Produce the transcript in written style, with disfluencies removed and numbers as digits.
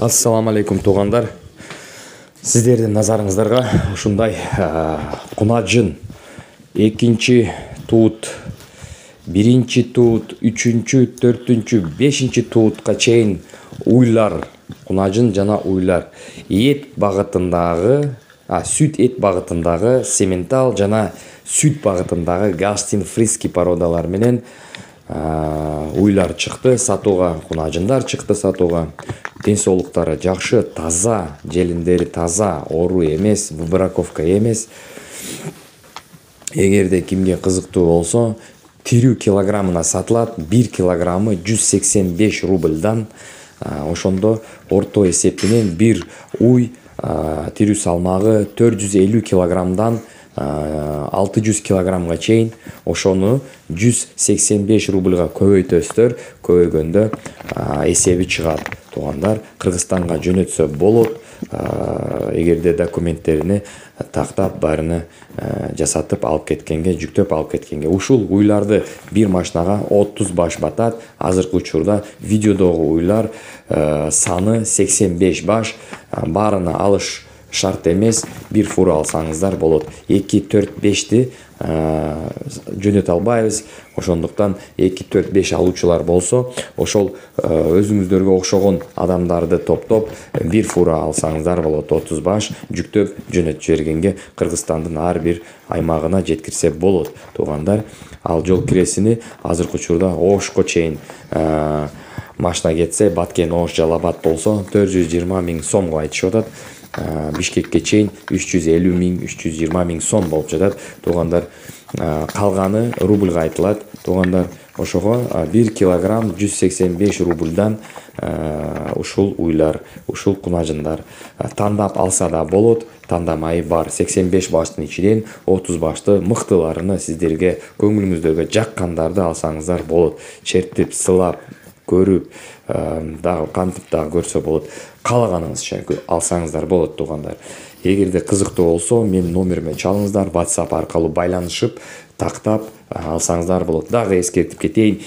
Ассаламу алейкум туугандар. Сиздердин назарыңыздарга ушундай кунажын экинчи туут, биринчи туут, үчүнчү, төртүнчү, бешинчи туутка чейин уйлар, кунажын жана уйлар эт багытындагы, сүт эт багытындагы сементал жана сүт багытындагы гастин фриски породалар менен уйлар чыкты сатууга, кунажындар чыкты сатууга. Ден соолуктары жакшы, таза, желиндери таза, оору эмес, выбраковка эмес. Эгерде кимге кызыктуу болсо, тирүү килограммына сатылат. 1 килограммы 185 рубльдан. Ошондо орто эсеп менен бир уй тирүү салмагы 450 килограммдан 600 килограммга чейин, ошону 185 рубльга көбөйтөсүздөр. Көбөйгөндө эсеби чыгат. Туугандар, Кыргызстанга жөнөтсө болот. Эгерде документтерини тактап, баарыны жасатып алып кеткенге, жүктөп алып кеткенге. Ушул уйларды бир машинага 30 баш батат. Азыркы учурда видеодогу уйлар саны 85 баш. Баарына алыш шарт эмес, бир фура алсаңыздар болот. 2, 4, 5ти жөнөтө албайбыз. Ошондуктан 2, 4, 5 алуучулар болсо, ошол өзүңүздөргө окшогон адамдарды топтоп, бир фура алсаңыздар болот. 30 баш жүктөп жөнөтүп жибергенге Кыргызстандын ар бир аймагына жеткирсе болот. Туугандар, ал жол киресини азыркы учурда Ошко чейин машина кетсе, Баткен, Ош, Жалал-Абад болсо 420 миң сомго айтышып атат. Бишкекке чейин 350 миң, 320 миң сом болуп жатат. Туугандар, калганы рубльга айтылат. Туугандар, ошого 1 килограмм 185 рубльдан ушул уйлар, ушул кунажындар тандап алса да болот. Тандамайы бар. 85 баштын ичинен 30 башты мыктыларыны, сиздерге көңүлүңүздөгө жаккандарды алсаңыздар болот. Чертип, сылап, көрүп, дагы кантип дагы көрсө болот. Каалаганыңызча алсаңыздар болот, туугандар. Эгерде кызыктуу болсо, менин номериме чалыңыздар, WhatsApp аркылуу байланышып, тактап алсаңыздар болот. Дагы эскертип кетейин.